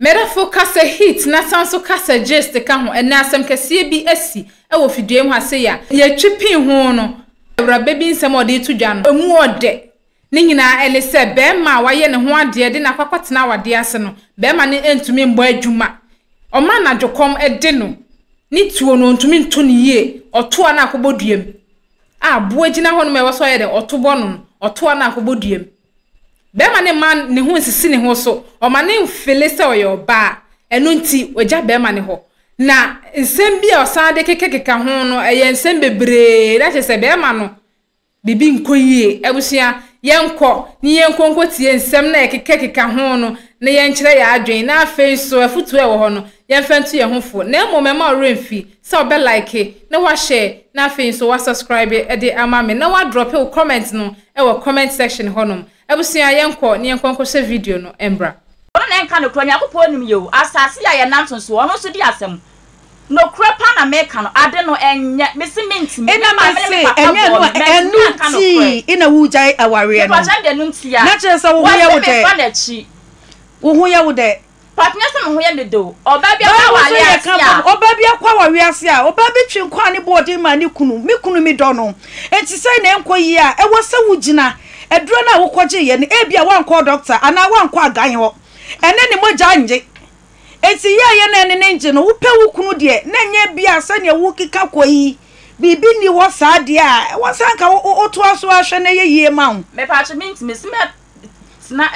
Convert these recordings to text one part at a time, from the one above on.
Merafo kasa hit na sanso kasa gist ka ho ena asem kase bi asi e wo fidue mu ase ya ye twipin ho no awrabe bi nsem ode tudwa no emu ode ne nyina ele se be ma waye ne ho ade de na kwakwatena wade ase no be ma ne entumi mbo adwuma o ma na dwokom ede no ni tuo no ntumi nto ne yie oto na akoboduem a bo agina ho no me woso ye de otobo no oto na akoboduem Bema ne man ne ho nsisi ne ho so o ma ne mfele se oyo ba enu nti oja bema ne ho na nsem bi o san de kekeka ho no eye nsem bebre na che se bema no bibi nkoyie ebusia yenko ni yenko tie nsem na kekeka ho no na yenkyere ya adwen na afen so afutu e wo ho no yenfantu ye ho fo na emomema o remfi se obe like na wa share na afen so wa subscribe e de ama me na wa drop e comment no e wo comment section honom Ebusia yenko ni yenko se video no embra. Ono na enka no kronya akopɔ nim ye o asase ya ye nanto so ono so di asem. No krepa na meka no ade no enye mesi minti me ma se enye no enu ti ina wujai aware no. Pa chan de nu ti ya. Na kire se wo ho ye wo de. Wo ho ye wo de. Patnya se me ho ye me do. Oba bia kwa wale asia. Oba bia kwa wawe asia. Oba bi twi nkwa ne body ma ne kunu. Me kunu mi do no. Enti sai na enko yi a e wo se wugina eduro na wokoje ye ni ebia wankọ doctor ana wankọ agan ho ene ni moja nje enti ye na ene nje no wupe wukunu de na nya bia sa ne wukika koyi bibi ni wo sa de a wo sanka oto aso ahwe na ye yie ma ho me pa minti me sima na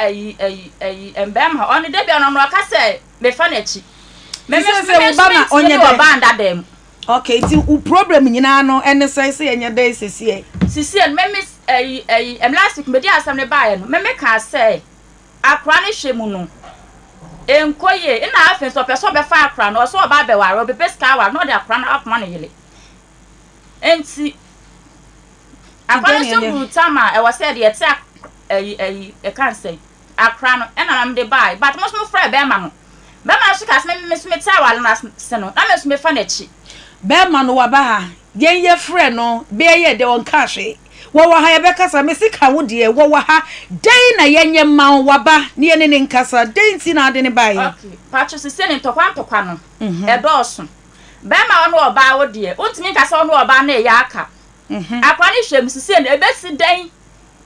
embem ha oni de bia no no ka se me fa na chi me se wo ba na onye de ba nda dem. Okay, ti u problem nyina no ene sai se enya dey sesie me last week me dia asam ne bae no me ka say akra ne hwemu no enkoye ina afen so pe so be fa akra no so ba be ware obe peska ware no de akra na afoma ne yele enti akra ne so brutama e was said yet e kan say akra no ena na me de bae but mo so frɛ be ma no be ma so ka se me so me tia wale na se no na me so me fa na chi be ma no wa ba ha yen ye frɛ no be ye de on ka hwe wo ha ye be kasa me sika wo de wo ha den na yenye ma waba ne ye ne nkasa den ti na ade ne bae okay patcho se ne ntokwa no e dooso be ma no oba wo de untimi nkasa no oba na ye aka akwa ne hwem se ne ebesi den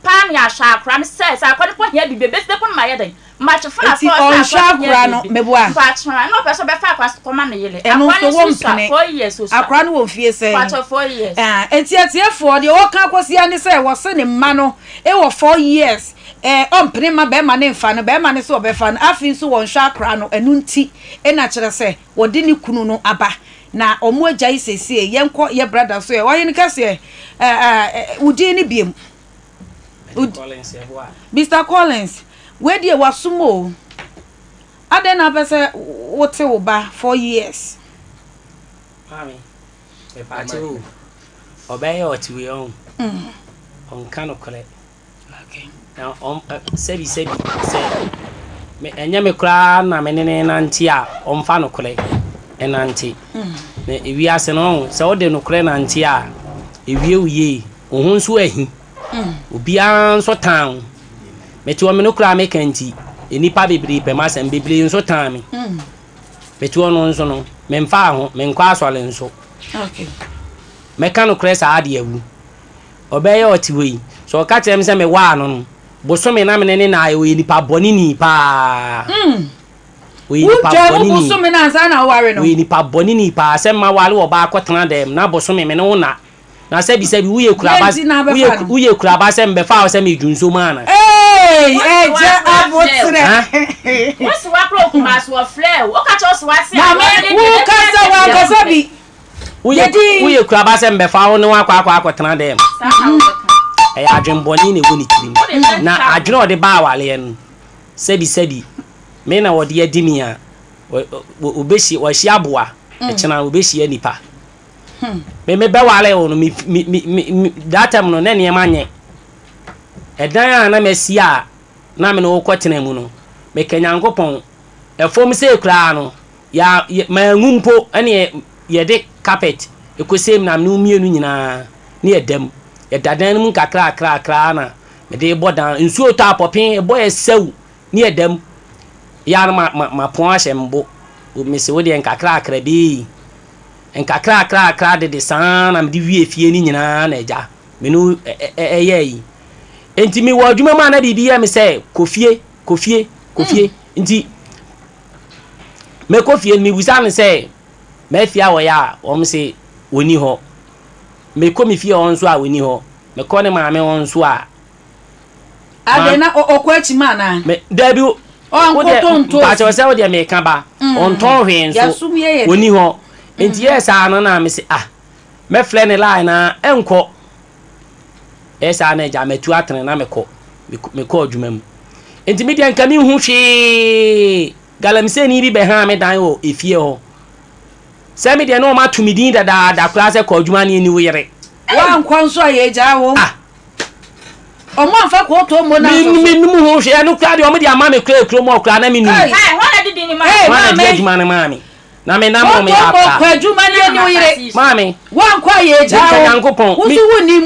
pan ya sha akwa ne se akwa ne po hia bi be se po ma ye den match for so on sha akwa no meboa patcho no person be fa akwa ko ma ne yele akwa ne so 4 years so akwa ne wo fie se patcho 4 years etiatiefo de wo kan kosia ne se wo se ne ma no e wo 4 years ompene ma be ma ne mfa no be ma ne se wo be fa no afin so won sha akra no enu nti e na kire se wo de ne kunu no aba na omo agya isesie yenko ye brother so ye wo yin kase udi ni biem Mr. Collins where dey wasumo adena pese wote wo ba 4 years mami e patu obey otiwe on on kan okole okay now on sebi se me enya me kra na me ne nanti a on fa no kole enanti na ewi ase no se ode no kole nanti a ewie uye ohun so ahi obi an so tan meti wo me no kra me kanti enipa bebre pe ma sem bebre nso tan me meti wo no nso no me mfa ho me nkwa asole nso okay me kan no kra sa ade awu obeye otiwe so ka tem se me wa no boso me na me ne na ayo enipa boni ni pa we enipa boni ni boso me na ansa na ware no we enipa boni ni pa se ma wale wo ba akotena dem na boso me no na se bi uye kuraba se mbe fa o se me dwunso mana je abotre what's wa pro kuma so flow o ka cho so wa se na me wo ka sa bi uye kuraba se mbe fa o ne wa akotena dem adwenboni ne woni tirim na adwene ode ba wale no sebi me na wode adimi a obeshi wa shi aboa e kina obeshi anipa me be wale o no mi that time no na ne manye edan na mesi a na me no kwotena mu no me kanyankopon efom se kra no ya ma ngumpo ene ye de carpet ekosem na me mienu nyina ne edam edadan mu kakra na me de bodan nsuo to apopin boy sew ne edam ya ma pon ahye mbo me se wo de nkakra akra bi nkakra akra de san na me de wie fie ni nyina na eja me no yi enti mi wo adwuma ma na bibia me se kofie enti me kofie mi busa ne se me fia wo ya o me se woni ho me ko mi fie on so a woni ho me ko ne ma me on so a adena okwachi mana me dabi o nkotonto pa cho se wo de me ka ba on ton hwen so woni ho enti yes ano na me se me fle ne line na enko esa na ja metu atene na me ko adwuma mu enti me de nka mi hu hwe galamse ni bi be ha me dan o efie ho se me de no ma tumi din da kura se ko adwuma ni ni wo yere wa nkwanso ye ja wo omo afa ko to mo na so mi nu hu hwe no kura de omo de ama me kura mo kura na mi nu wana didi ni ma wana de adwuma na mami na me na mo me ya pa ko adwuma ni ni wo yere mami wa nkwa ye ja wo Yankopon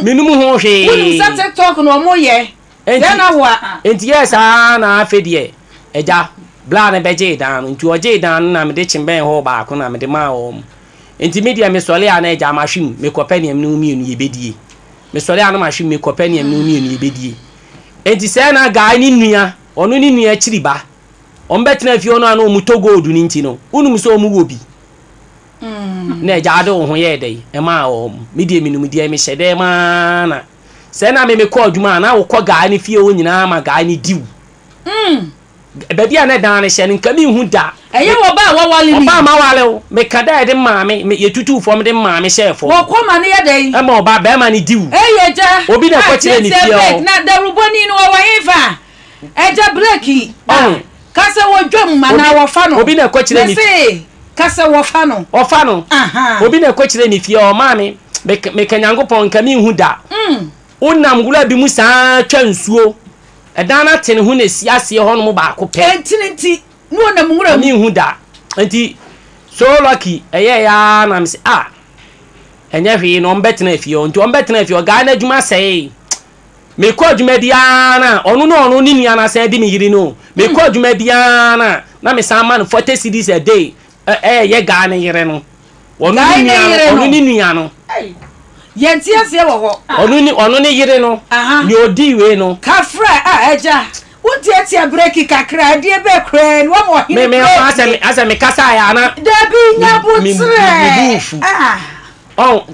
mi nu hu hwe wo sa TikTok no mo ye na wa enti yes na afedie eja bla na beje dan nti oje dan na me de chimben ho ba ko na me de ma o enti media me sole ya na eja ma hwim me kopaniam no mi enu yebedie me sole ya na ma hwim me kopaniam no mi enu yebedie enti se na ga ni nua onu ni nua chiri ba on betena fi onu ana omuto gold ni nti no unum so omu wobi na eja do ho ye dai e ma o media minum die me hyede ma na se na me ko adwuma na wo ko ga ni fie o nyina ma ga ni diu baby ana dan hye nka mi hu da eye wo ba wa wale ni ba ma wale o me kada de ma me yetutu fo de ma me chef wo ko ma ne ye dai e ma oba ba ma ni diu eye ja obi na ko kire ni fie o na daruboni no wa yifa eja breaki kasa wo dwam ma na wo fa no obi na ko kire ni kasa wo fa no obi na ko kire ni fie o ma me Yankopon nka mi hu da unam gula bi mu sa twa nsuo edana tene hu na siase ho no ba ko pe entinti no na mungura mi hu da enti so lucky eye ya na me se enye hwe no mbetena afie o nti o mbetena afie o ga na adwuma sei me ko adwuma dia na onu ni nua na sai di mi yiri no me ko adwuma dia na me san man 40 cedis a day ye ga na yire no onu ni nua no yenti ase wo ho onu ni yire no ni odi we no ka fra eja wonti atia breaki kakra de be kra no mo hin me asa me kasa ya na dabi nya butre wo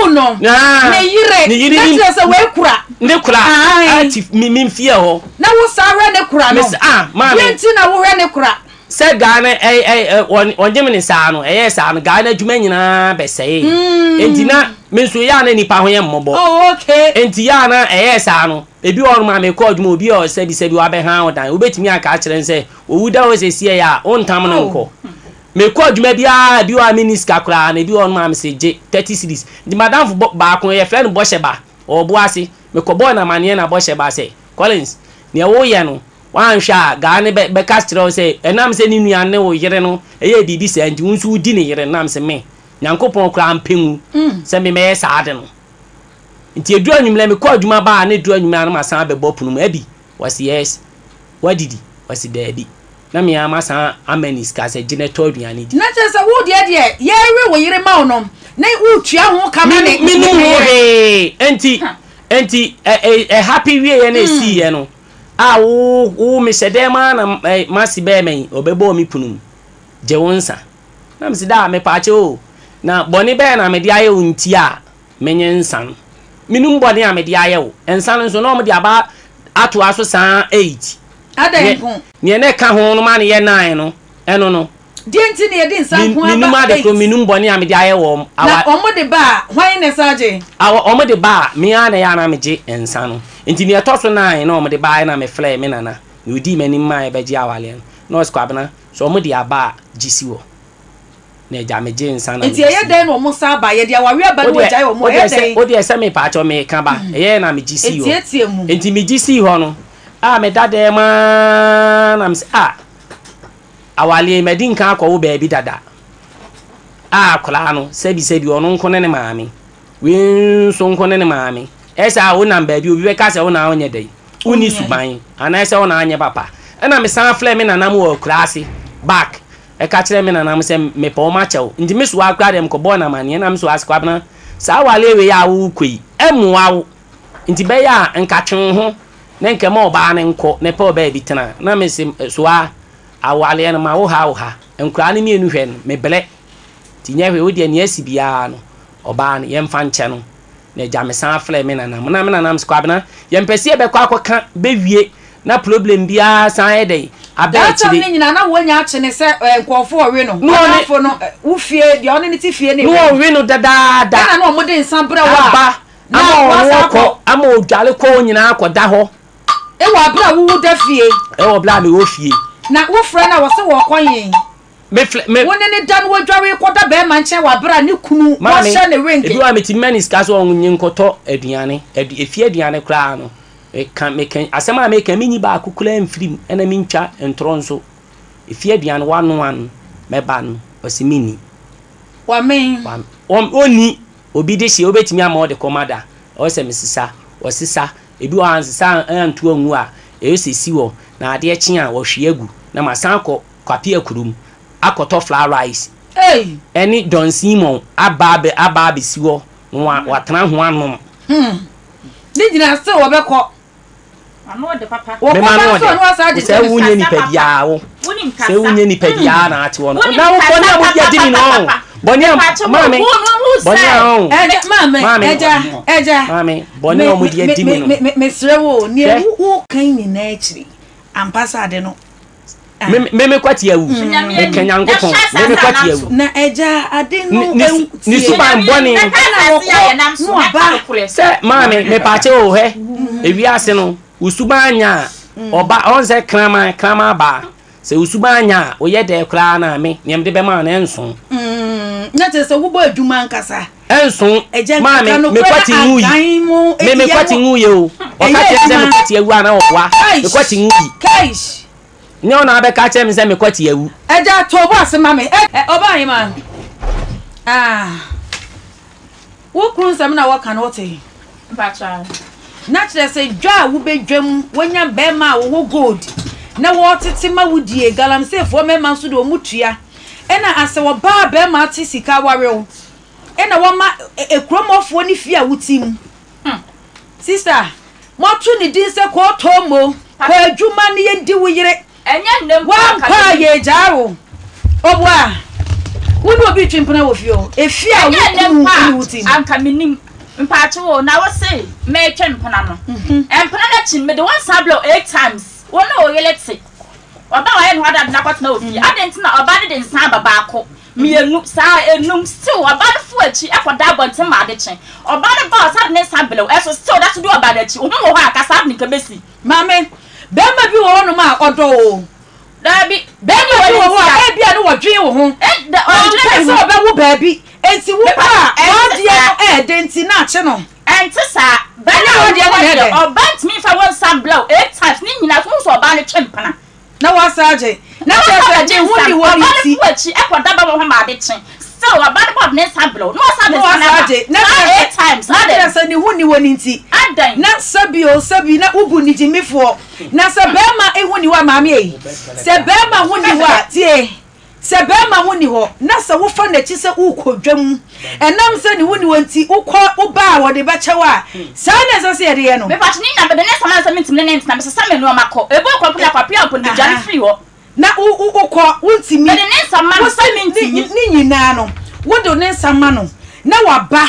mu no ne yire na se we kura ne kura ati mi fie ho na wo sa hwe ne kura no ma yenti na wo hwe ne kura se Ghana onje me sa no sa no Ghana adwuma nyina be sei enti na me so ya na nipa ho ye mmobo okay enti ya na sa no ebi won ma me ko adwuma obi o se bi wa be ha odan obetimi aka a kire nse owuda wo se sie ya ontam no nko me ko adwuma bia bi wa miniska kura na ebi won ma me se je 30 cedis di madam fo ba ko ye friend bo sheba obo ase me ko boy na mane na bo sheba se Collins ne wo ye no wan hwa ga ne be kastre se enam se ni nua ne wo yire no eye bibi se anti unsu di ne yire nam se me Yankopon kura ampengu se me me sa ade no nti edu anwumle me ko adwuma ba na edu anwumle na masan be bopunu mu abi wasi yes wadidi wasi dabi na me ama san amanis ka se gene to aduane di na chese wo de ye we wo yire ma onom na utua ho kama ne minnu he enti happy we ye na si ye no wo me sedema na masi be men obebo mi punum je wonsa na me sida me paache o na boni be na me dia ye unti a menye nsan minum boni a me dia ye o ensan nso no me dia ba ato aso san 8 adan ko ne ne ka ho no ma ne ye 9 no eno no dienti ne ye nsan ko aba minum ade ko minum boni a me dia ye wo na omo de ba hwan ne saje omo de ba me ana ya na me je ensan no nti ne to so 9 no omo de ba na me fly me nana ne odi mani mai be je awale no skwabna so omo de aba gisi wo na ja me je ensan na nti ye den no mo sa ba ye de awawe aba no jai wo mo ye den odi ese me pa cho me ka ba ye na me gisi wo nti nti me gisi ho no me dade ma na me awale medin kan akwo ba bi dada kola no sebi ono nko ne maami we nso nko ne maami esa wo namba bi obi be ka se wo na onye dai uni suban ana esa wo na anye papa na me san flame me nanam wo klase back e ka kire me nanam se me pa o ma chew ndi me so akra dem ko bo na mane na me so askwa bana sa wale we ya wo koi emuawo ndi be ya nka twen ho na nke ma oba ne nko ne pa oba bi tena na me se so awale na ma wo ha nkra ne mienu hwe no me bele ti nya hwe wo de ne asibia no oba ne yemfa nche no na ja me san flame me nanam skwa bana yempesi e be kwa akoka be wie na problem bia san e dey abeti ni nyina na wonya ache ne se nkofo owe no nkofo no ufie de oni ti fie ne no owe no dada na no mo de nsanbra wa na wo ama odwale ko nyina akoda ho e wa bra wo da fie e wo bla me wo fie na wo fra na wo se wo kwanyen me woni ne dan wo dware koda be ma nche wa bra ne kunu wo sha ne ring e bi wa meti manis ka so onye nkoto aduane efie aduane kra no me kan asema me kan minyi ba akukula mfrim ena mincha entronso efie aduane wano me ba no osimini wa men oni obi de hye obetimi ama ode komada o se mesisa osisa ebi o ansisa antu anwu a e sesi wo na ade echi a wo hwe agu na masanko kwapi akurum akoto flour rice eni Don Simon ababe siwo watena ho anom ni jina se wo beko ano de papa wo ko se wunye ni pedia wo se wunye ni pedia na ati wo na wo ko na mo dia dimi no boni mame boni o eja mame boni o mo dia dimi no me srewo ni wo kan ni na achiri ambassador no me kwati yawu me kenyango kon me kwati yawu na eja ade no ni suban boni no aba se mame me pache o he ewi ase no usubanya oba onze krama ba se usubanya oye de kra na me nyem de be ma na enso na te se wo bo adwuma nkasa enso mame me kwati nguyi me kwati nguyi o o ka te se me kwati yawu ana okwa me kwati nguyi kaish nyo na be ka che me se me kwati yawu eja to bo ase mame oba yin man wo kun sam na wo kan wo te bacha na kire se dwa wo bedwam wonya be ma wo gold na wo tete ma wudie galamse fo me man so de omutua ena ase wo ba be ma ti sika warew ena wo ma ekromofo ni fia wutim sister mo tu ni din se ko tomo ko adwuma ne yendi wo yire enye nem wa pa ye jaro obwa wonu obi twimpena wo fio efia wo wutim anka minim mpache wo na wo se me twempena no empena na chin me de one sablo 8 times wo na o yelete oba wa ye no ada na kwat na ofi adent na oba de nsan baba ko mienu sa enum still oba de fu achi akoda bonten ma de chen oba de ba sa de sablo eso still that do oba de achi wo mo ho akasa de nkabesi mame be ma bi wo no ma odo o dabi be ni wo e bia no wo dwen wo ho o so oba wo ba bi enti wo pa o de denti na ache no enti sa be na wo de oba ntimi fa won sablo 8 times ni nyina so oba ne twempena na wasaje na wasaje woni woni ti wachi ekoda ba ho ma de chen so oba de bod ne sablo no wasaje na 8 times na de se ni woni woni ti adan na sabi na ubu ni jimifo na se be ma ehuni wa maame yi se be ma huni wa tie se be ma huni ho na se wo fa na chi se ukodwam enam se ni woni wonti ukọ uba wo de ba chewa sa na se se de ye no me pa ni na be ne sama se mintim ne ntina me se sa me no makọ ebo kwa pula kwa pia pon jari free ho na ukọ wontimi be ne sama no se mintim ni nyina no wo do ne sama no na waba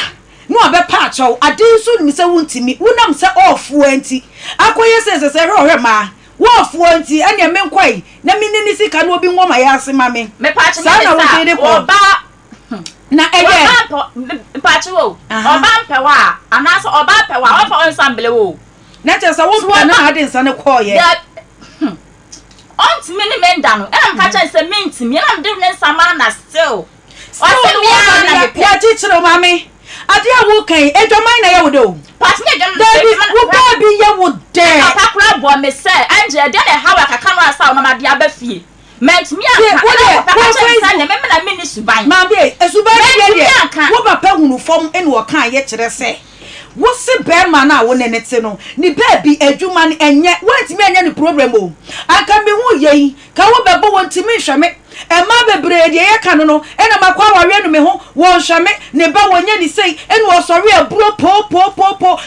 no abepa acho adin so ni se wontimi wonam se ofu anti akoye se hwe ma wofu anti anya menkwai na minini sika no obi nwoma ya ase ma me pa chi na wo de ko oba na eye pa chi wo oba mpewa anaso oba pewa ofa ensemble wo na che se wo na adin sa ne ko ye onti mini menda no em ka che se mintimi na mde ne sama na still o se mi na be ya chi chiro mami ade awu kan edwaman na ye wo do pasne edwaman David wo ba bi ye wo de papa kura bo me se anje de na hawa kaka no asa no ma de abafie ment mi aka papa che na me na mini suban ma bi esuban ye de wo papa hunu fom ene wo kan ye kire se wo se be ma na wo nenete no ni baby adwuma ni enye wantimi enye ni problem o aka me hu yei ka wo bebo wantimi hweme ema bebre de ye ka no ena makwa wawe no me ho wo hweme ne ba wonya ni sei enu osori aburo po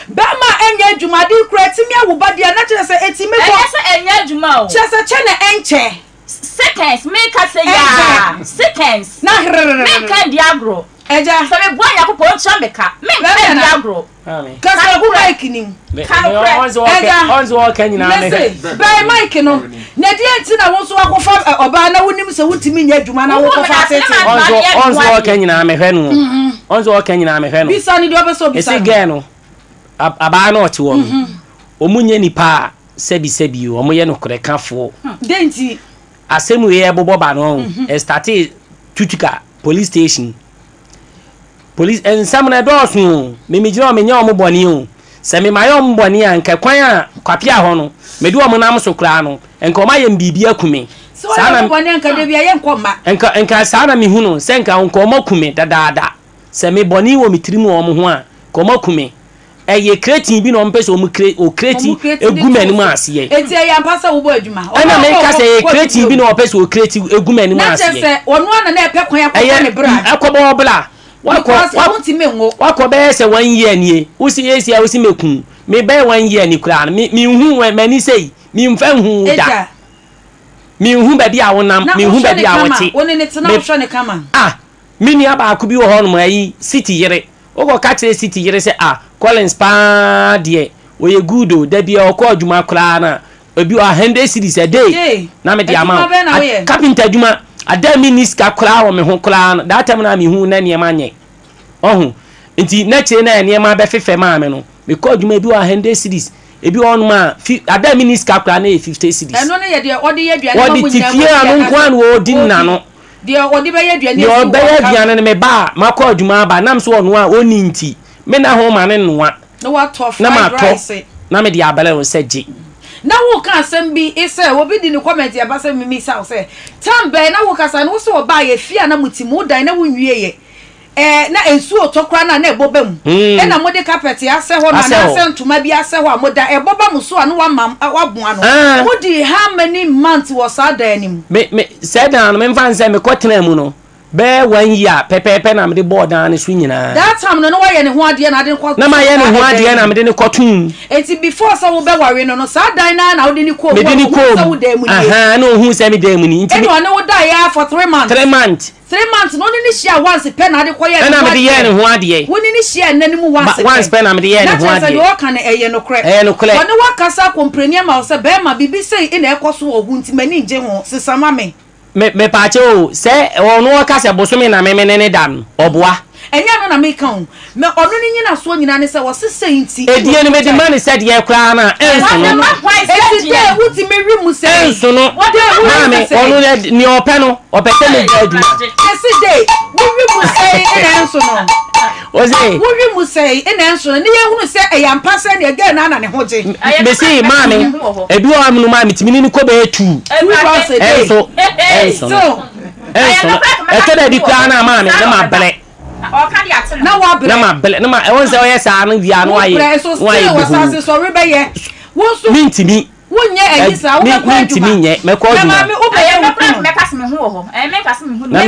be ma enye adwuma di kratimi awuba de na kire se etimi ko enye adwuma o kire se chene enche seconds make us say ya seconds na make can diagro eja so me boy yakopɔ ncha meka make can diagro kasa ku mike ni onzo kanyina me by mike no na di enti na wo so akofa oba na wonim se wutimi nya adwuma na wo kofa tete onzo kanyina me hwɛ no onzo kanyina me hwɛ no bisa ni di obeso bisa ese ge no aba na ɔte wo omunye nipa sebi o moye no kore kafo denti asemu ye bobo ba no start tutuka police station police ensam na dosu me migire o menya o mboni o se me mayo mboni anka kwan a kwapia ho no me di o mo nam so kra no enka o maye mbibia kume sana mboni anka de bia ye nkoma enka sana me hu no se enka onka o makume dadaada se me boni wo mitirimu o mo ho a ko makume eye creating bi no mpese o mu create egumani mu asiye enti ya mpasa wo bo adwuma ana me ka say creating bi no opese o create egumani mu asiye na se onu ana na epe kwan yakọ ne bra akobo bla wako be se 1 year nie usi esi a usi mekun me be 1 year ni kura mi hu mani sei mi mfa hu da mi hu ba bi a wonam mi hu ba bi a wote woni ne tena wo hwe ne kama mini aba ku bi wo ho no ayi city yere ogo ka kire city yere se Collins pa de oye good da bia okọ adwuma kra na obi 100 cities a day na me de ama carpenter adwuma ada miniska kra wo me ho kra na that time na me hu na niam anye ohun nti na kire na niam ba fefe ma me no me kọ adwuma bi 100 cities ebi on ma ada miniska kra na 50 cities eno ne ye de odi ye duane no munya odi tifie anu nko an wo di na no de odi be ye duane yo be ye duane me ba makọ adwuma ba nam so ono a oni nti me na ho ma ne noa no what tough rice na me di abale wo seji na wo ka asem bi ise obi di ni comment ya ba se mimi sa say tambe na wo ka sa no so ba ye fia na mutimu dan na wo nwie ye na ensu otokra na ebobam na mode carpet ase ho na ase ntuma bi ase ho amoda ebobam so anu wa mam waboa no modi how many months was ada nim me said down me fan say me kwotena mu no be 1 year pepepe na me de board an so nyina that time no wa ye ne ho ade na ade kwot na ma ye ne ho ade na me de ne kwotun eti before so wo be ware no sa dan na wo de ni ko wo wo da mu ni no hu say me da mu ni enti eno ne wo da ya for 3 months 3 months no ni share once pen na de ko ye na me de ye ne ho ade wo ni share na ni mu once pen na me de ye ne ho ade na say yo kan eye no kre woni wa kasa komprenia ma say be ma bibi say ina ekoso wo hu nti mani nje ho sesama me pache o se onu ka se bosome na me ne dan oboa enya no na me kan me onu ni nyina so nyina ne se wo sese nti edie no me de man said ye kra na enso no eti de wuti me wi mu se enso no na me onu ni ope no ope se me aduma esi de wi mu se ina enso no oze wi mu se ina enso no ni ye hunu se eyampa se ne ga na ne hoje me see mame ebi o amnu mame timini ni ko be 2 enso ekede di kra na mame na ma bele na wa bele na ma bele na ma e won se o ye sa no bia no aye wa ye wasase so re be ye won so mintimi wonye ehisa wo ko mintimi nye me ko duma na me wo be ye me kasi me hu ho me kasi me hu na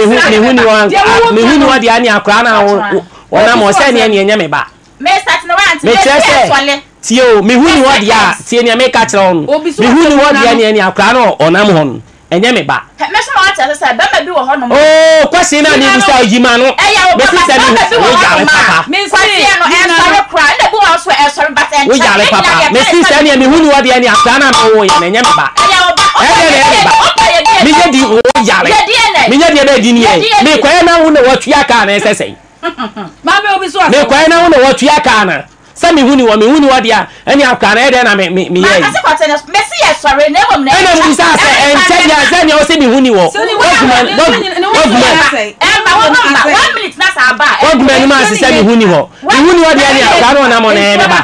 me hu ni wa di ani akra na wo na mo se ne nya me ba me start na wa anti me tio me hu ni wa di a tie ne me ka kire on me hu ni wa di ani akra na onam ho no enye me ba me so ma ata say be ma bi wo ho no kwase na ni bi sa ojima no be si se ni wo jare papa me say no e sorry cry na bu wo so e sorry but en wo jare papa me si se ni me hu ni wa di ani akra na me wo ye enye me ba me je di wo jare me je di be di ni e me kwa na wo na wo tua ka na sesei mama obi so me kwa na wo na wo tua ka na sa me hu ni wa dia ani akra na e de na me ye me si e sorry na wo na ena mu sa se ente dia se ni o se me hu ni wo Ogman ma se se me hu ni ho me hu ni wa dia ni akra na mo na e ba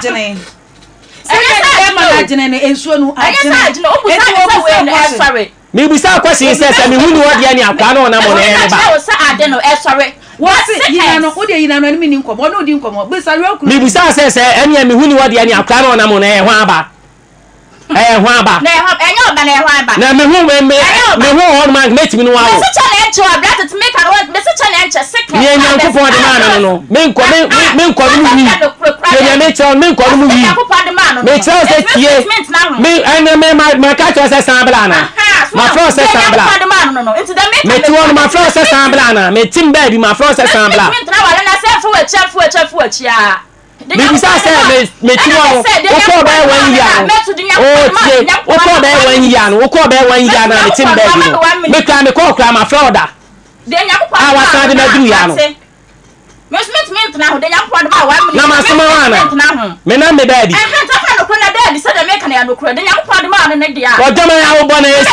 me bi sa kwase se me hu ni wa dia ni akra na mo na e ba What's you know, what you know, meaning come, what do you come? But I will me bisa say any me who ni what any akra na mo na e ho aba. Ho aba. Na enyo ba na ho aba. Na me hu on man make me no wa. Me challenge your brother to make an me challenge sick. Me Nyankopon de man no. Me nko no wi. Me me tell me nko no wi. Me tell say tie. Me my catch say sambla na. My flow say sambla. Me ti won my flow say sambla na. Me tim baby my flow say sambla. Me tra wala na say fu achi a. Me bisa say me ti won. O ko ba 1 year. O tie. O ko ba 1 year no. O ko ba 1 year na me tim baby no. Me ka me ko kra my flow da. De Nyankopon. Ah wa sa de na duru ya no. Me smith na ho de Nyankopon ba 1 million. Na ma sama wana. Me na me baby. Wajama ya wo bona eso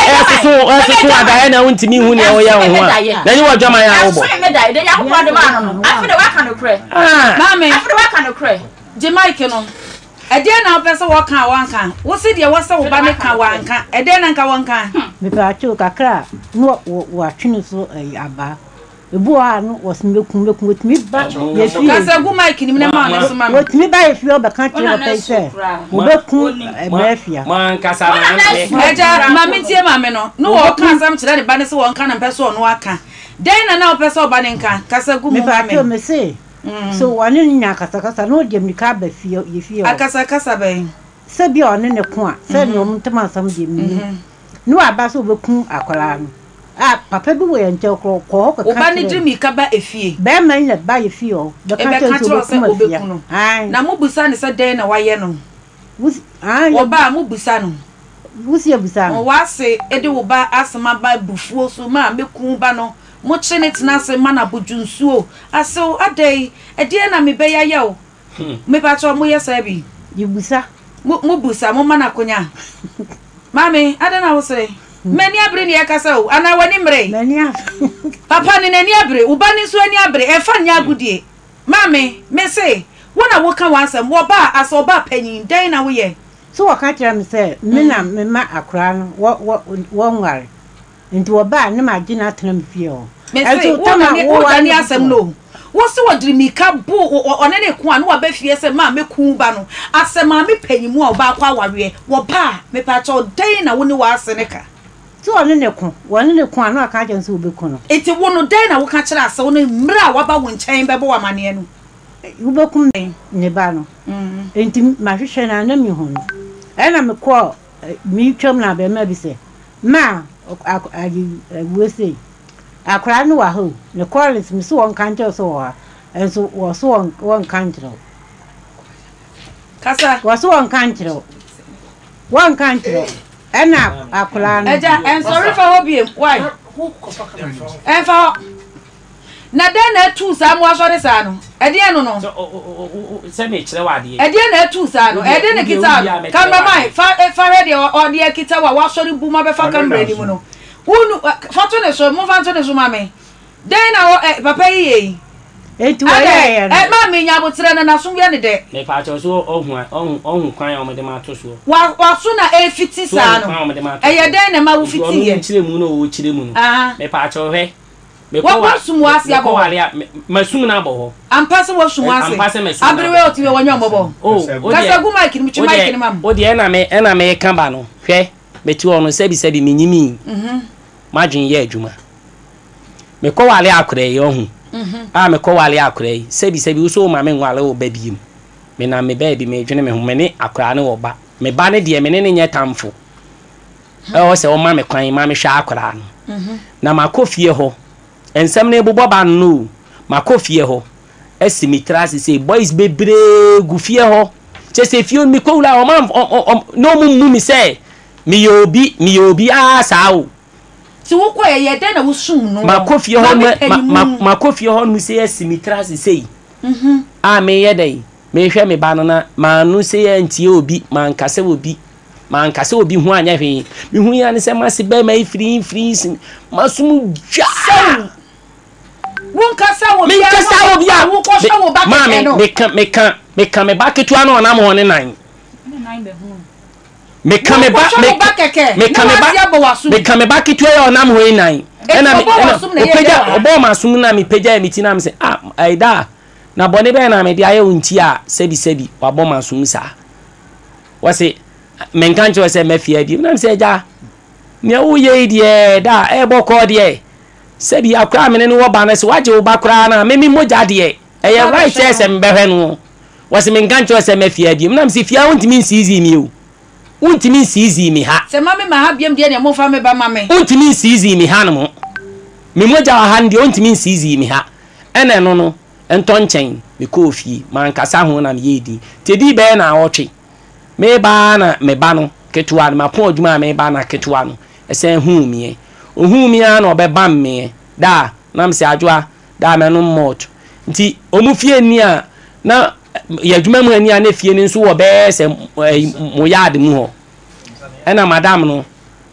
agaye na wontimi hu ne wo ya wo ho na ni wajama ya wo bo mami afre wa kan okre je mike no ede na opese wo kan wanka wo se de wo se wo ba ne kan wanka ede na nka wanka me pa chu kakra no wo atwini so aba ebu a no wosimekun wotimi ba ye fi kasa gu mike ni me ma na so ma wotimi ba ye fi o be kan kire ba ise wo be kun emefia man kasa na eja mami tie mami no wo kan sam kire de ba ne so wo nka na pese no aka den na opese o ba ne nka kasa gu mu mami me pa me se so wani nya kasa no de mi ka ba fi ye fi o akasa be se bi o ne ko a se no mtama sam de mi no aba so be kun akola no papa bi wo yente ko ka o ba ni drimi ka ba efie be man na ba efie o be ka to so obekunu na mo busa ne se den na waye no o ba mo busa no busia busa o wase ede wo ba asema ba bufuo so ma mekun ba no mo chene tena se mana bujunsuo aso adai ede na me be ya ya o me ba cho mo yesa bi yi busa mo busa mo mana konya mami adana wo se meni abre ni akasa o ana wani mre meni papa ni nani abre ubani so ani abre e fa nya agudie mami me say wona wo ka wansam wo ba aso ba panyin dan na wo ye so wo ka tira me say me na me ma akra no wo nware nti wo ba ne ma gina tena me fie o me say wo na wo dani asem no wo se wo diri mi ka bu one ne ko an wo ba fie se ma me ku ba no asem ma me panyin mu o ba kwa aware wo ba me pa cho dan na wo ni wa ase ne ka so one ne ko anu aka je nso obeku no eti wo no dan na wo ka kira ase wo ne mra wa ba wo nchen be bo wa mane no obeku ne ba no enti ma hwehwe na mi hu no e na me ko mi twam na be ma bi se ma we say akra no wa ho ne collins mi so won kan so wa enso wo so won kan kiro kasa wo so won kan kiro ena akula no eja en sorry for hobie why en fa na den na tu sa mo asore sa no ede eno no se me kire wa de ede na tu sa no ede ne kita cameraman fa ready o de kita wa asore bu ma be fa camera ni mu no unu fa to ne so mo fa to ne so ma me den na papa yi etu ya ma me nya botre na so bia ne de me pa cho so ohun kwan o me de ma to so wa so na e fiti sa no ye den na ma wo fiti ye chire mu no wo chire mu no me pa cho he me ko wa sumu ase abo ma sumu na abo ho ampa se wo sumu ase abrewe otiwe wonyo mobo kasa gu mic ni mi mic ni mam o de na me kan ba no hwe me ti ono sebi minyimi madwin ye adwuma me ko wale akure ye ohun me ko wale akure sebi wo so ma me nwale wo ba biem me na me ba bi me dwene me ho me ne akura ne wo ba me ba ne de me ne nye tamfo o se o ma me kwan ma me hwa akura no na makofie ho ensem na ebubo ba no makofie ho esimitra se boys bebre gufie ho chese fie mi ko wula o ma no mu mi se mi yobi sawo ti wo ko ye den na wo sum no makofie ho no se esimitra se me ye dai me hwe me ba no na ma no se ye ntie obi man kase obi hu anya hwe mi hu ya ne se mase ba mai free masum ja won kasa wo bia wo ko sha wo ba ke no me kan me ba ketu ano na mo ne nan me kan me ba ketu ya na mo nan ena opeja obo masum na me peja mi ti na me say aida na bone be na me de aye unti a sebi wabo masum sa wase menkan cho se mafia di na me say ja ne wo ye die da e boko die sebi akra me ne wo ba na se waje wo ba kra na me moja die e ye right se mbehwe no wase menkan cho se mafia di na me say fia unti min sizi mi o unti min sizi mi ha se mame ma ha biem die ne mo fa me ba mame unti min sizi mi ha no me moja wa hande unti min sizi mi ha ene no entonchen me kofi man kasa ho na me yedi tedi be na awotwe me ba na me ba no ketuwa no mapon adwuma me ba na ketuwa no ese hu mi na obeba me da na me se adwa da me no mot nti omufie ni a na yadwuma mu ani a na fie ni nso wo be se mo yard mu ho ena madam no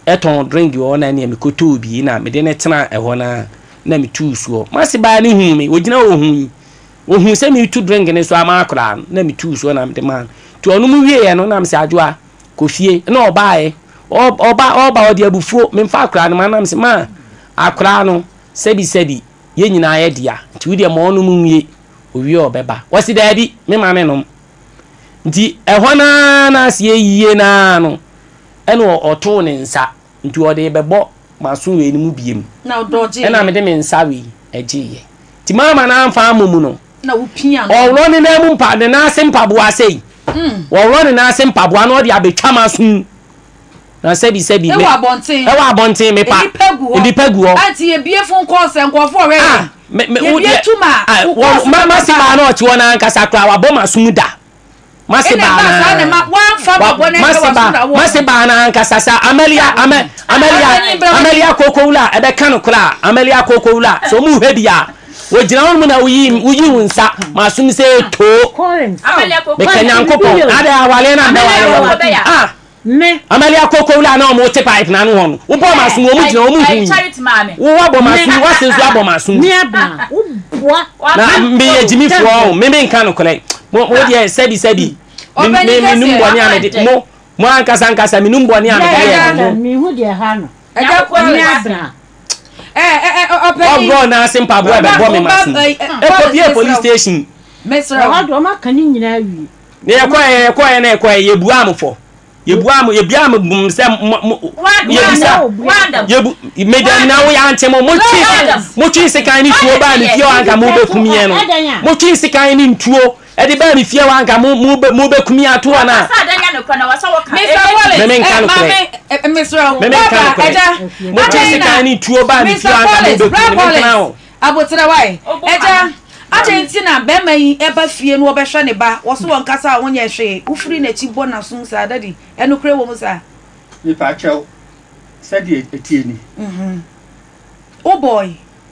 eton drink wo na ne me koto bi na me de ne tena eho na me tu suo mase ba ni hu mi ogina wo hu se me tu drink ne so ama akra na me tu suo na me de man to onu mu wie no na me se adwa ko fie na oba odi abufuo me mfa akra no na me se ma akra no sebi ye nyina ye dia ti wudi mo onu mu wie owie obeba wasi dadi me ma me no nti eho na se yiye na no ene oto ne nsa nti ode bebo maso we ni mu biem na odoje ena me de me nsa we egiye ti mama na amfa amumu no na wo pia no oro ni na mu mpa de na ase mpaboa sei oro ni na ase mpaboa no de abetwa maso na sebi e wa abonten me pa ndi pegu ho anti e bie fun course nkofo we me mama si ba na ochi wona nkasa kra wa bo maso da masi ba na nkasa sa Amelia kokoula ebe kanu kula Amelia kokoula so mu hebia wo gina won mu na uyi unsa masum se to Amelia kokoula be kanyankopon ada awale na da me Amelia kokoula na mo te pipe na no ho wo bo masum wo mu gina wo mu hu wo wa bo masum wa se so abo masum me abna wo boa na me ye jimi fo me nkanu kula mo de sebi me numboni amede mo ankasa me numboni amede me hu de ha no eja ko me abna ogo na simpa bo e be bo me masin e ko bie police station mesra ha do ma kan nyina wi ne ye ko yebu amfo yebiam bum se yebisa yebu medam na wo ya ntem mo twi sekan ni tuo ba ni fie wanka mo be kumie no mo twi sekan ni ntuo e de ba ni fie wanka mo be kumie ato na me nka no kre mesra mo twi sekan ni tuo ba ni fie wanka mo be kumie na abotra wai eja Agenti na be mai eba fie no obehwe ne ba wo so won kasa won ye hwe ufiri na chi bona sun sa dadi eno kre wo mu sa ni pa chew sadi etie ni o boy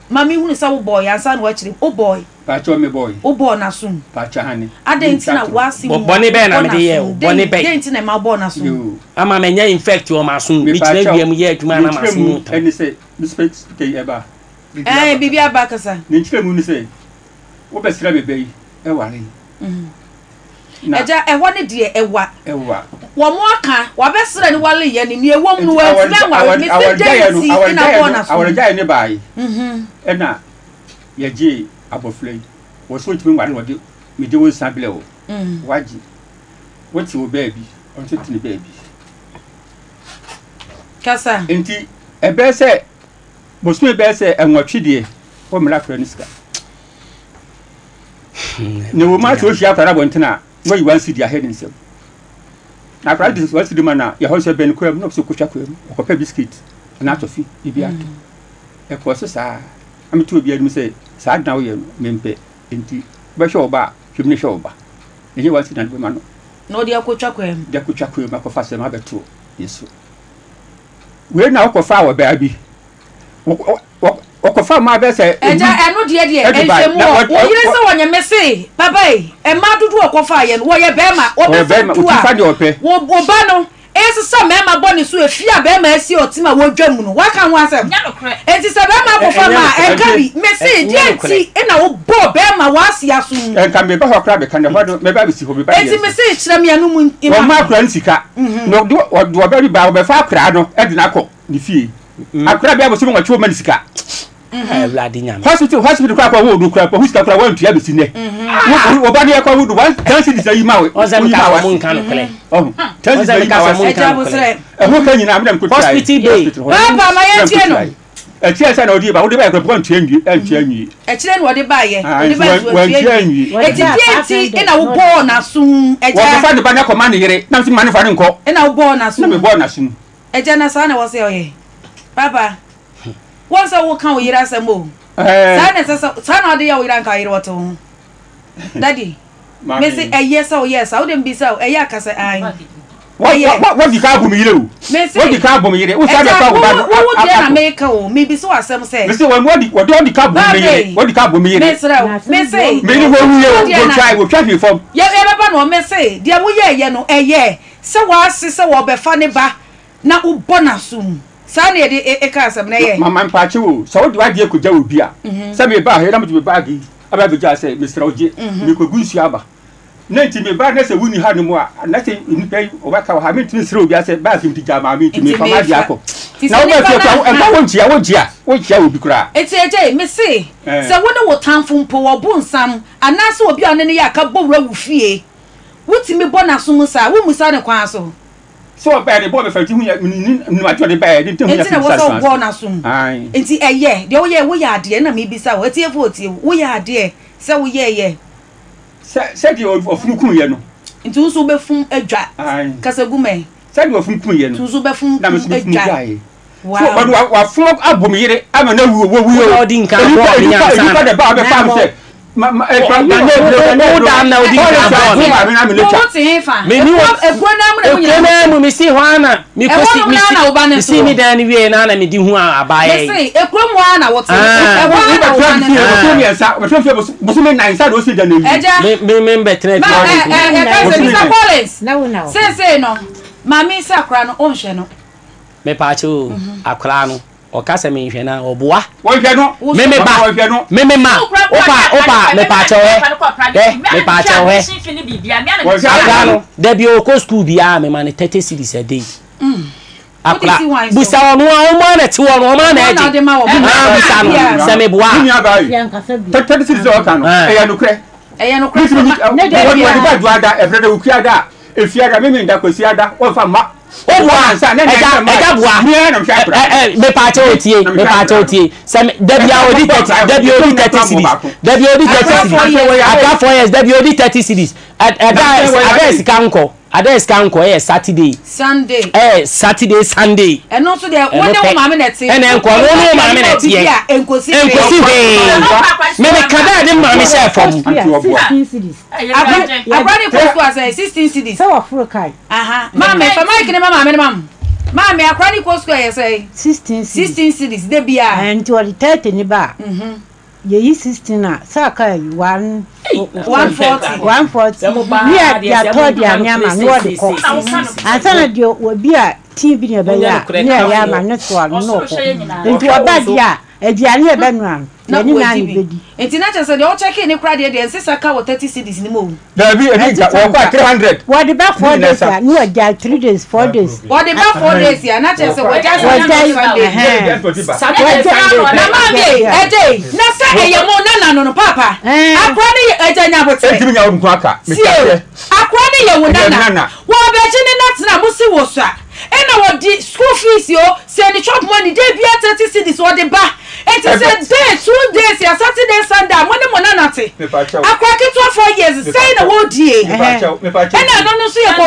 mami hunu sa wo boy ansa no akiri o boy pa chew me boy o boy na sun pa cha hani agenti na wasi boni be na me de ye boni be agenti na ma bona sun ama menya infect o ma sun bi tire wiem ye adwuma na ma sun eni se respect ke eba bibi abakasa ni tire mu ni se wo be sira bebe e ware eja ehwo ne de ewa wo mo aka wa be sira ni wale ye ni ewom no wa sira wa mi se je si ina bona so awon jaya ne bai e na ye je aboflei wo so timi ware wo de me de wo sabile wo waji wo ti wo baby on ti ni baby kasa enti e be se bosumi be se enwatwide wo mra fra ni sika ne wo ma so hia fara bontina wo yi wan sidi ahead nsem na fara dis wo sidi mana ya ho se ben ko am no so kotwa ko am ko pa biscuit na tofi ibi ato e ko so sa am tu obi adum se sa adna wo ye mempe enti be hwe oba hwemne hwe oba ne ye wan sidi na be ma no dia kotwa ko am dia kotwa ko am ko fa se ma beto yesu we na ko fa wo ba bi okofa ma be se eja enu de enhemu wo yire se wonye mese baba e ma dudu okofa ye wo ye be ma wo be fa de ope wo ba no esi se me ma boni so efia be ma esi otima wo dwam no wa kan ho asem enti se be ma kofa ma enkabi mese dienti e na wo bo be ma wa asia so enka me ba ho kra be kan de ho me ba bi si ho be ba enti mese kire me anu mu wo ma kra nsika no do be ba wo be fa kra no e de na ko ni fie akura bia bo so mo twa manisika Vladi nyam hospital kwa wo do kura po hospital kwa wo ntua be sine wo ba de kwa wo do one tansi di say ma we ozam ka wo nka no kle tansi di ka wo nka no kle ho ka nyina am ko try hospital day papa ma ye tie no tie sa na odi ba wo de ba kwa po ntua nwi antua nwi kire no odi ba ye odi ba ntua nwi eti ina wo bo na sum wo fa de ba na command yire na so mane fa ne nko ina wo bo na sum na me bo na sum na sa na wo se oye papa once I walk out, you are some more. Sana odi ya wira nka yire woto. Daddy. Me say yes or yes, I wouldn't be so. Ya ka say ai. What the car boom yire o? What the car boom yire? O sa be fa go ba. Wo dey na make o, me be so asem say. Me say when what the car boom yire? What the car boom yire? Me say. Me ni wo wuye go try, wo try me from. Ya baba no me say, dia wo ye no eye. Se wa ase se wo be fa ne ba na wo bonasum. Sani e ka asem na ye. Mama mpache wo. So wo de wade akogya obi a. Se me ba he na me be bag yi. Aba be ja say Mr. Oje. Me ko gunsu aba. Na nti me ba na se wuni ha no mu a na se nipa yi o ba ka ha me ntimi sire obi a se ba kim ti ja ma me ntimi fa ma dia ko. Na wo be fi ko e ba wo njia obi kura. Eti eje me se wo ne wo tanfo mpo wo bu nsam anase obi a ne ya ka bo wura wu fie. Wutimi bonaso mu sa wo musa ne kwan so. So bad the boy be fati hu ya ni ma twede ba de ntemu ya fi sa so bo na so enti eye de wo ye ade na me bisa wo tie fo tie wo ye ade se wo ye se de ofunu kun ye no enti wo so be fun adwa kasa gume se de ofunu kun ye no wo so be fun adwa wow so wa fun abom yire ama na wu o di nkan bo nya sa de ba be fam se ma me si hwana me kosi me si mi dan wie na me di hu abaye me si ekromu ana wote me betre se no mami sakra no onhwe no me pa cho akra no o ka se me hwe na oboa wo hwe no me ma opa me pa cho me pa cho akra no de bi o ko school bia me ma ne 30 cedis a day akra busa onu o ma na ti wonu o ma na eje busa no se me boa 30 cedis o ka no e ya no kre ne de ba duada e freda ukuada e fiada me nda kwasiada o fa ma o boa sa na eja boa me pa cho otie se debia odi 30 cedis debia odi 30 cedis aka 4 years debia odi 30 cedis Ades kanko Saturday Saturday Sunday eno so de won ne ma me neti enko no ma me neti enkosi me kada de ma me se fom 16 cedis abrani post was 16 cedis so afro kai aha mama fa mike ne mama me abrani post was 16 cedis de bia and to 30 ni ba ye 16 na saka 140 ya to dia nyama no de ko asana de obi a tin bi ne ba ya ma ne so no ko nti oba dia aduane e ba nuan na ni na bedi enti na chese de o check ni kra de nsesa ka 30 cedis ni mo da bi e ga wo kwa 300 what the back 4 days ya no ja 3 days 4 days what the back 4 days ya na chese wo ja Sunday mama bi eje na sa eye mo na no papa akwa ni eje nya bote enti nya wo aka akwa ni ye wo na wo be chi ni na tena musi wo so a ena wo di school fees yo se ni chop money dey bia 30 cedis wo de ba it is a day 2 days ya Saturday Sunday money monanate akwa ki 4 years say na wo die ena no so ye ko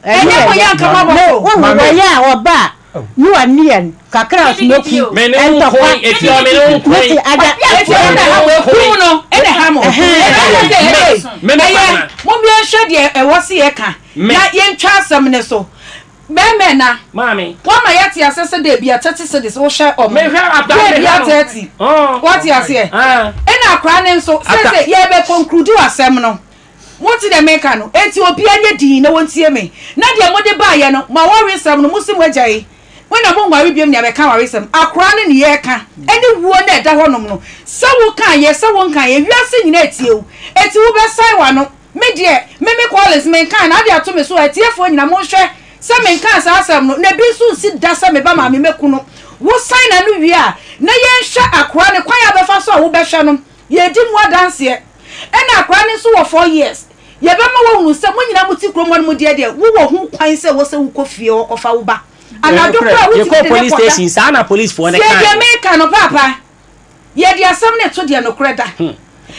ene ko ya nka mabo wo ya oba you are near kakra smoke me no ko etio me no ko ada no ene hamo me mo bi hwe de e wo se ye ka na ye ntwa asem ne so meme na mami wama yati asese de bia 30 cedis wo hwe o me hwe abda bia 30 what you say ena akra ne nso sese ye be conclude asem no woti de meka no enti obi anye din na wontie me na de mo de ba ye no ma wo resem no musim agyae wena mo ngware biem ne be ka wa resem akra ne ye ka eni wuo na eda honom no se wo kan ye se wo kan ye wiase nyina etiew eti wo be sai wa no me de me college me kan na de ato me so etiefo nyina mo hwe se me nka sa asem no na bi so si da se me ba ma me mekunu wo sign na no wi a na ye hwe akora ne kwan ya befa so a wo behwe no ye di mo dance e na akora ne so wo 4 years ye be ma wo hu se mo nyina mo ti kro mo no mo die de wo wo hu kwan se wo se wo kofie wo kofa wo ba anado kwa wo ti police station sana police for ne kan ye make no papa ye di asem ne to de no kreda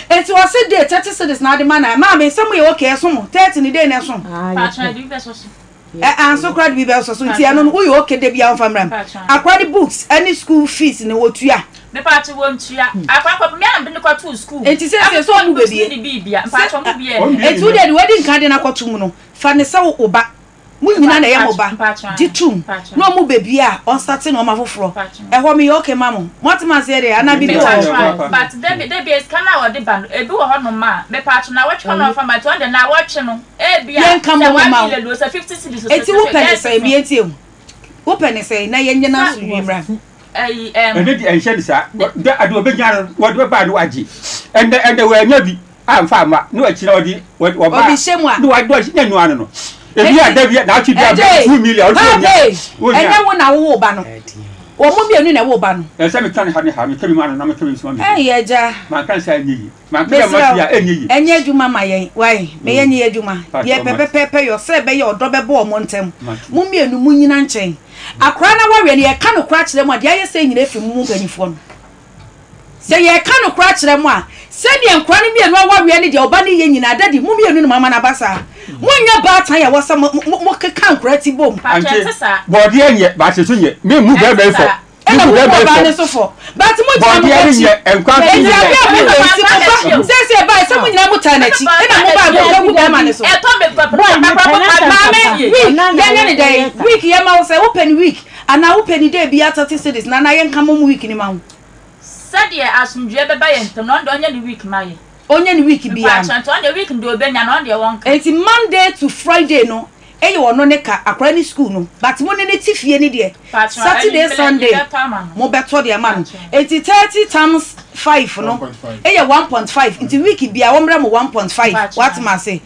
enti wo se dey 30 cedis na de man ma me sem ye okay so mo 30 ni dey na so patron do be so so crowd bi be so nti ano no wo ye okay de bia on famram akwadi books any school fees ne wo tua me patron wo ntua akwa me am de ko to school enti se so mu bebie ni bibia patron mu bia enti wo de wadi nka de na ko tum no fa ne se wo oba mu nyina na ye mo ba ditum no mu bebie a on starting no ma foforo e ho me okay mamo motima se de ana bi do but de be scanner or de ban e bi wo ho no ma me patron na watch no fa ma to de na watch no e bia yen kam mo ma 50 cedis enti wo pene se bi enti wo pene se na ye nyina so wimra ende di enhye di sa de ade obenya wo de ba de waji ende we nya bi amfa ma no akira odi wo ba obi shemu a no wa do nya nu anu no ebi adabia na achi dia 2 million o nya enya wo na wo ba no wo mu bienu na wo ba no e se me kan ha me kemi ma no na me kemi nsuma me ye ja man kan sa enyi man kan ma tia enyi enye adwuma ma yen wai me yenye adwuma ye pepepe yo se be ye odo be bo mo ntem mu bienu mu nyina nchen akora na wawe ne ye ka no kora kire mu ade aye se nyina efi mu ganifo no se ye ka no kora kire mu a se ne nkora ne bienu wawe ne de oba ne ye nyina dadi mu bienu no mama na basa munya ba tan ya wasa mo keka nkora ti bom body enye ba se so nye me mu be be fo ena mo ba ne so fo but mo jam body enye enkwa ti se ba se mo nyina mo tan na chi ena mo ba go ba ma ne so e to me week ye ma wo se open week ana open day bi 30 cities na na ye nka mo week ni ma ho sadie asumdue be ba ye ntam no ndo nya ni week ma ye onye ni week bi ya to on the week ndo obenya no de won ka enti Monday to Friday no eye wono ne ka akra ni school no but mo ne tifie ni de Saturday Sunday mo beto de ma no enti 30 times 5 no eye 1.5 enti week bi a wo mra mo 1.5 what ma say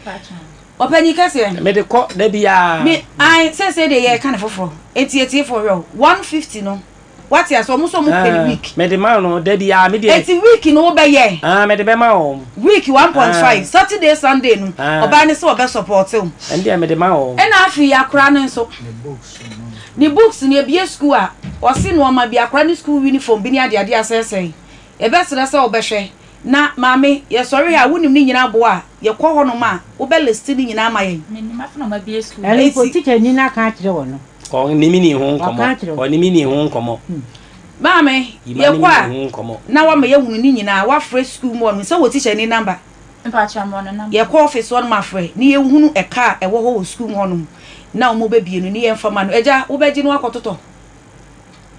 opani kase me de ko da bia me I say de ye kan foforo enti for real 150 no what ya so mo per week me de ma no da bia me de enti week no be ye me de be ma o week 1.5 Saturday Sunday no oba ne so obe support o ndi me de ma o e na afi yakora no so ni books ni ebie school a o si no ma bi akora ni school uniform bi ni ade asese e be sere se obehwe na mame ye sorry ha wonim ni nyina bo a ye kɔ hɔ no ma wo be list ni nyina ma ye me ni ma fa no ma bi school ele ko teacher ni na ka kire wo no ko ni mi ni ho nkomo o ni mi ni ho nkomo mame ye kwa na wa ma ye hunu ni nyina wa fresh school mo no se wo teacher ni number mpa cha mo no number ye kɔ office one ma frɛ ni ye hunu e ka e wo ho school mo no na o mo be bie no ni ye mfama no eja wo be gi no akototo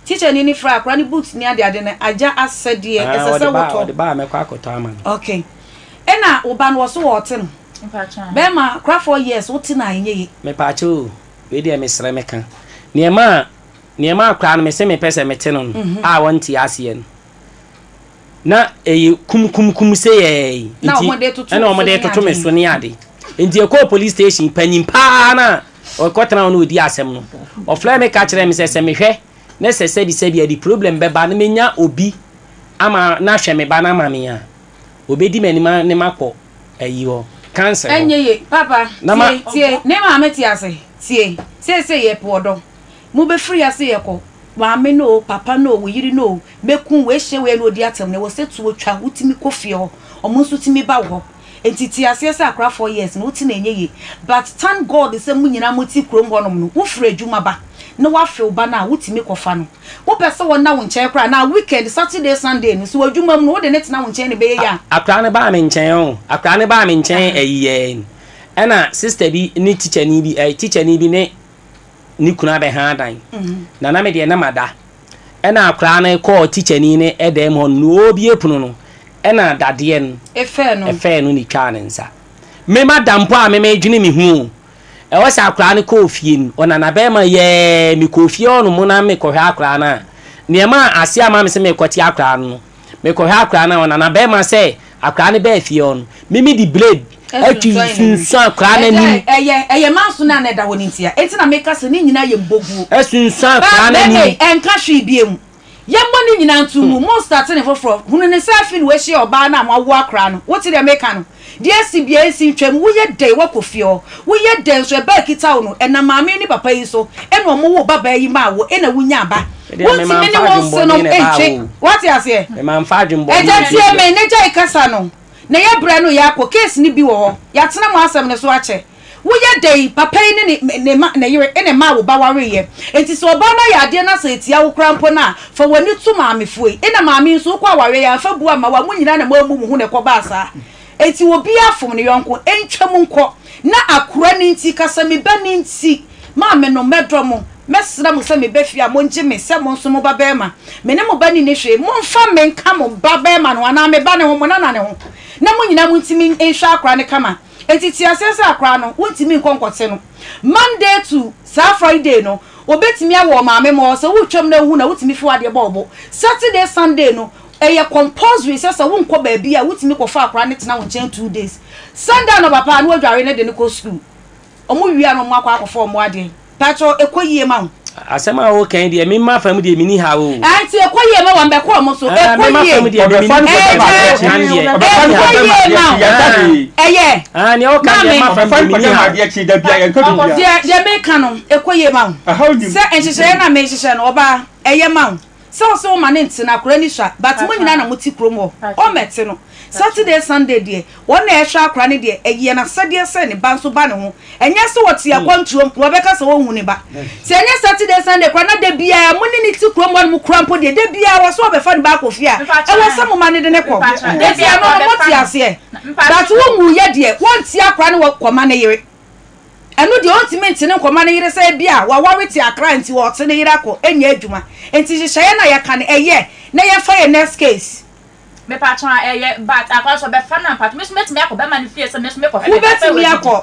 teacher ni fra akra ni books ni ade ne aja asede esese woto de ba me kwa akoto ama okay ena oba no so wote no mpa cha be ma kra 4 years wote na enye me pa cha o we de me sere me kan niema akra no me se me pese me te no a wonti ase na kum se ye na omode toto me so ni ade enti e ko police station panim pa na o kotena no odi asem no o fly me ka kire me se me hwe na se di problem be ba na menya obi ama na hwe me ba na ma me ya obedi manima ne makọ ayi ho cancer enye papa tie ne ma ameti ase tie se ye podo mu be free ase ye ko wa me no papa no wo yiri no mekun we hye we no di atem ne wo setu otwa wutimi kofie ho omo nso timi ba wo entiti ase se akra 4 years no ti na enye ye but thank God se mu nyina moti krom ho no no wo free adwuma ba no wa feel ba na wutimi kofa no wo pese wo na wo nche kra na weekend Saturday Sunday no so adwuma mu no wo de net na wo nche ne be ya akra ne ba me nchen o akra ne ba me nchen ayiye ena sister bi ni teacher ni bi ni kuna be ha dan na me de na mada ena akra ne call teacher ni ne edem ho no obi epunu no ena dade no efe no ni twa ne nsa me madampo a me dwene me hu e wo sa akra ne ko fie ni ona na be ma ye mi ko fie onu mu na me ko hwa akra na ne ma ase ama me se me ko ti akra no me ko hwa akra na ona na be ma se akra ne be fie onu me di blade sunsun akra na ni eye manso na da woni ntia enti na make se ni nyina ye mbogu sunsun akra na ni enka hwe biem ye mo ni nyina ntumu mo start ne foforo hunu ne safi ni we hye oba na ma wo akra no wo ti de make no de asibia esi twam wo ye dey wakofio wo ye dey so e ba kita wo no e na maame ni papa yi so e no mo wo baba yi ma wo e na wunya aba wo ti me ni wo se no enche what you say e ma mfa dwembo e ja tie me ne ja ikasa no na ye bra no ya ko case ni bi wo ho ya tena mo asem ne so ache wo ye dey papa yi ne ma na yire e ne ma wo ba ware ye enti so oba na ya ade na sa etia wo krampo na fa wani tu maame fuoi e na maame nso kwa ware ya fa bua ma wa mu nyina na mamu mu hu ne ko ba sa eti wo bia fom ne yonko entwam nko na akura ni nti kasa me ba ni nti maame no medromo mesra mo se me befia mo nje me se mo nso mo ba be ma me ne mo ba ni ne hwe mo mfa me nka mo ba be ma no ana me ba ne ho mo na ne ho na mo nyina mo ntimi ehwa akura ne kama enti ti asese akura no wo ntimi nkonkote no Monday to Friday no obetimi awo maame mo so wo twam na hu na wo timi fi wade bobo Saturday Sunday no eye compulsory sesa wo nko ba bia wo timi ko fa akura ne tena wo chen 2 days Sunday no papa no adware ne de ne ko school omo wia no mo akwa akofo mo ade pacho ekoyie ma asema wo kan de mi ma fam de mi ni ha wo anti ekoyie ma wa mbeko mo so ekoyie ma fam de mi ni eye ni o kan de ma fam de mi ni ha de chi da bia yanka du bia de me kan no ekoyie ma se enhihye na me hihye no oba eye ma so ma ne ntina akura ni sha but mo nyina na muti kromo o mete no Saturday Sunday de won na ehwa akura ne de eye na sade se ne ba so ba ne ho enye se woti akwantuom wo beka se wo hu ne ba se enye Saturday Sunday kura na de bia mo ne ti kromo no krampo de bia wo so be fa ne ba kofia e wo se mo ma ne de ne ko de bia no mo ti ase but wo mu ye de won ti akura ne wo koma ne yire enu de ultimate ne nkoma ne yire se bia wa waweti akra nti wo te ne yire akọ enya adwuma enti hyehyɛ na yɛka ne ɛyɛ na yɛfa yɛ next case me patron ɛyɛ but akwa so be fa na patron me metimi akọ be ma ne fie se me me kɔ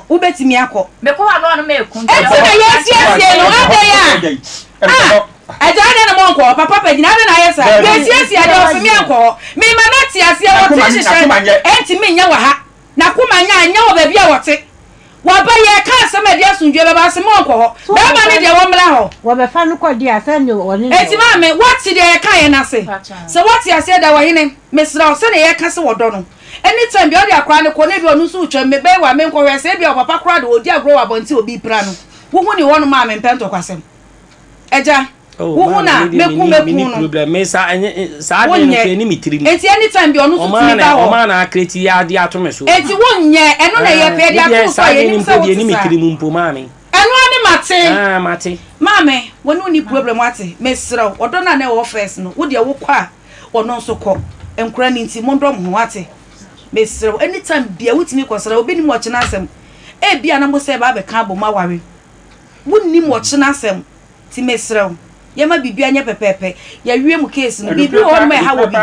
ubetimi akɔ me kɔ wa no me ekun enti na yɛsiesie no adɛ ya aja na mo nkɔ papa pagina adɛ na yɛsa yɛsiesie adɛ ofimi akɔ me ma na ti ase wɔ te hyehyɛ enti me nya wa ha na kuma nya wɔ ba bia wɔ te waba ye ka asema dia sunjwe baba asema onko ho ba ma ne de wo mra ho wo be fa no ko dia asa ne woni eti ma me what de ye ka ye na se so what ya se da wo hine mesra o se ne ye ka se wodo no anytime bi o de akra ne ko ne bi onu so utwa me be wa me nko we se bi o papa kra de odi agro wa bonti obi pra no wo hu ni wono ma me mpento kwasem eja wo hu na meku no problem me sa de no fe ni mitiri eti anytime bi onu so tumi ba ho o ma na akreti ya de atome so eti wonye eno na ye pe de ato so ye ni so ni mitiri mu mpo ma me eno ani mate mate mame wonu ni problem ate mesra odo na na wo first no wo de wo kwa ono nso kɔ enkura ni nti mo ndom ho ate mesra anytime bia wutimi kɔsra obi ni mo kye na asɛm e bia na mo se ba be ka bo ma ware wonni mo kye na asɛm ti mesra yema bibia nya pepepe ya wie mu case no bibi ho ma ha wo bi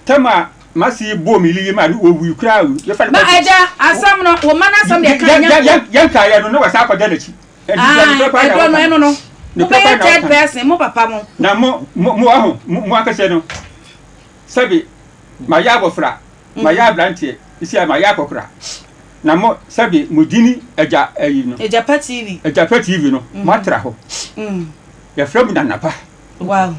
tema masi bo mi liye ma wo wu kra wu ye fa ma aja asam no wo mana asam de kan yan ka ya no na wasa akɔda na chi no no third person mo papa mo na mo aho mo akase no sabi ma ya bofra ma ya blantie isi ma ya kokra na mo sabi mudini eja ayi no eja pa TV no matra ho ya frem na napa wow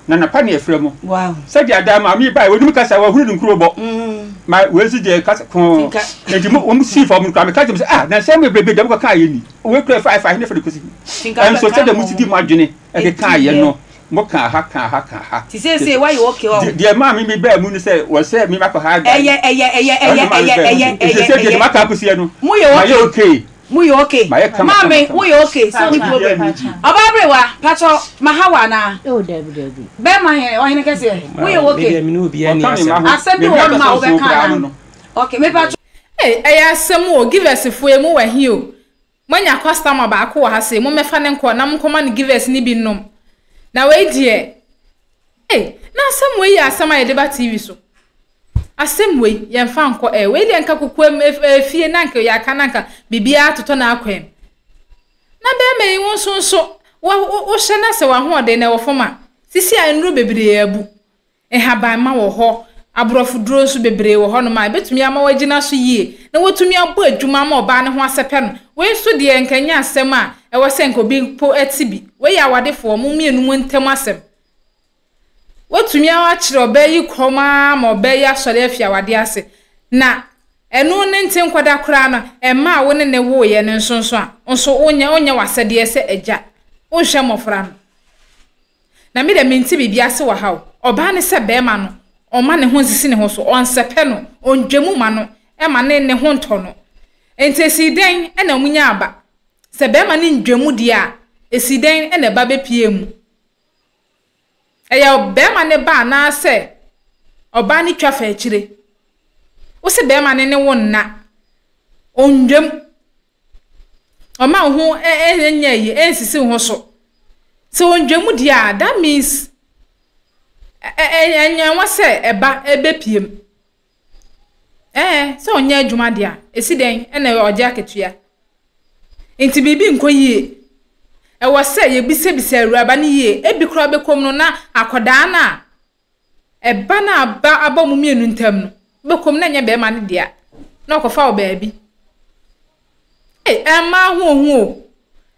na napa ne ya frem wow sabi adama mi bai woni kasa wa huru nkuro bo ma wezi je kasa ko enti mo si for mo kwa me ka je ah na sem bebrebe dem ko ka ye ni we kura 5 ne fa de kosi en so tede mo sidi mo adwene e ka ye no mo ka ha ti say why you okay o de ma mi ba mu ni say wo say mi ma ko ha ga eye de ma ka pusi no mo ye okay mami wo ye okay so ni problem ababrewa pacho mahawa na o debi be ma he o hene kese wo ye okay mi no bi ani asem bi wo ma wo be kan na okay me pacho eya asem o give us fo mu wa hi o manya customer ba ko ha se mo mefa ne nko na mkoma ne give us ni bi nom na we die na asem we ya asem aye deba TV so asem we ye mfa nko we de nka kokoam fie nanka ya kananka bibia atoto na akwem na be me won sonso wo hye na se wa ho de na wo foma sisi anru bebre abu haban ma wo ho abrofo duro so bebre wo hono ma betumi ama wagina so yie na wotumi abo adwuma ma oba ne ho asepe no we so de enkanya asem a e wo senko bi po atibi we ya wadefo mo mienu mu ntem asem wotumi awa kire oba yi koma ma oba yi asore afia wade ase na enu ne ntem kwada kura no e ma wo ne wo ye ne nsonso a nso onya wasede ese agya wo hwe mofra no na me de menti bibia se wa hawo oba ne se be ma no Oma ne ho nsisi ne ho so onsepe no ondwemu ma no e ma ne ho nto no entesi den e na munya aba se be ma ne ndwemu dia esi den e na ba bepie mu e ya be ma ne ba na se oba ne twa fa akire wo se be ma ne wonna ondwem oma ho enya yi ensisi ho so se ondwemu dia that means enya wase eba ebepiem so onya adwuma dia esi den na oje aketua enti bibi nkoyie e wase ye bisebise awuraba ne yie ebi kro bekom no na akoda na eba na aba mu mienu ntam no bekom na nya be ma ne dia na okofa oba bi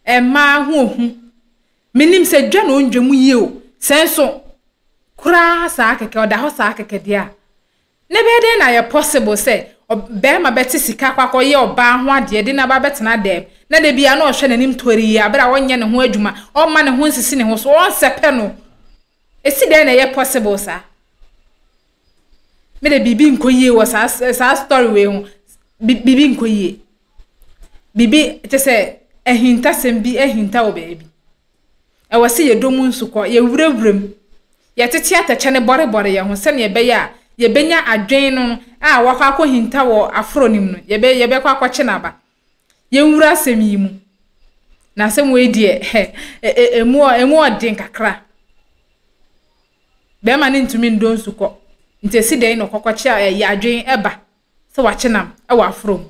ema hu menim se dwa no ndwemu yie o senso kura sa keke oda ho sa keke dia ne be de na ye possible say be ma beti sika kwakọ ye oba ho ade de na ba betena dem na de bia na ohwe nanim tori ya bra wonye ne ho adwuma o ma ne ho nsisi ne ho so on sepe no esi de na ye possible sa me de bibi nkoyie wo sa story we ho bibi nkoyie bibi te se ehinta sembi ehinta obebi e wose ye domu nsuko ye wurewurem ye tete atache ne bore ye ho se ne be ya ye benya adwen no a wakọ hinta wo afronim no ye be kwa akọche na ba ye nwura asem yi mu na asem we die emu odin kakra be ma ne ntumi ndo nsuko ntesi den no kokọche ye adwen eba se wachenam e wa afrom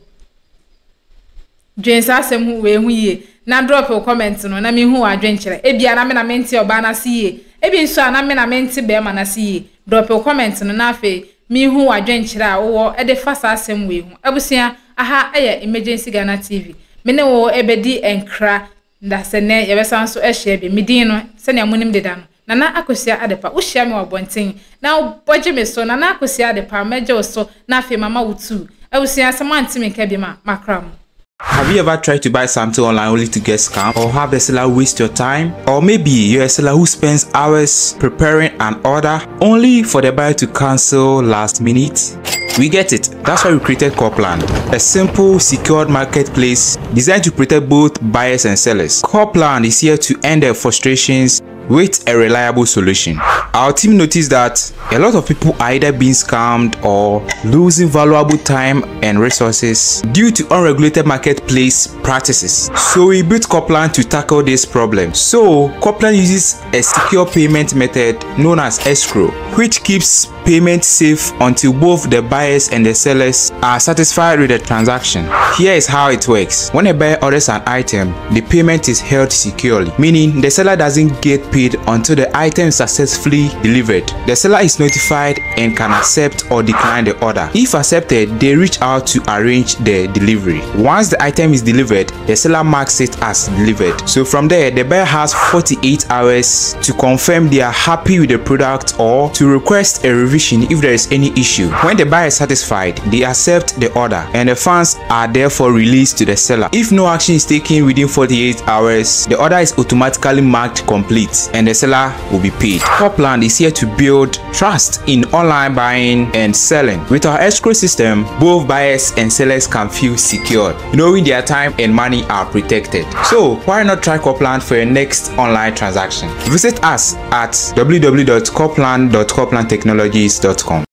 dwen sa asem hu we hu ye na drop a comment no na me hu adwen kire ebia na me na menti oba na se ye ebi nso ana me na menti be ma na se ye drop a comment no na fe mi hu adwen kire a wo e de fa sa asem we hu abusia aha eye emergency Ghana TV me ne wo ebedi enkra nda se ne ye besan so e hye be midin no se ne amunim deda no na akosia adepa wo hye me wabonten na boje me so na akosia adepa meje so na fe mama wutu abusia se manti me ka bi ma makram. Have you ever tried to buy something online only to get scammed, or have the seller waste your time? Or maybe you're a seller who spends hours preparing an order only for the buyer to cancel last minute? We get it. That's why we created Copland, a simple, secured marketplace designed to protect both buyers and sellers. Copland is here to end their frustrations with a reliable solution. Our team noticed that a lot of people are either being scammed or losing valuable time and resources due to unregulated marketplace practices. So we built Copland to tackle this problem. So Copland uses a secure payment method known as escrow, which keeps payment safe until both the buyers and the sellers are satisfied with the transaction. Here is how it works. When a buyer orders an item, the payment is held securely, meaning the seller doesn't get paid until the item is successfully delivered. The seller is notified and can accept or decline the order. If accepted, they reach out to arrange the delivery. Once the item is delivered, the seller marks it as delivered. So from there, the buyer has 48 hours to confirm they are happy with the product or to request a revision if there is any issue. When the buyer is satisfied, they accept the order and the funds are therefore released to the seller. If no action is taken within 48 hours, the order is automatically marked complete and the seller will be paid. Copland is here to build trust in online buying and selling. With our escrow system, both buyers and sellers can feel secure, knowing their time and money are protected. So why not try Copland for your next online transaction? Visit us at www.copland.coplandtechnologies.com.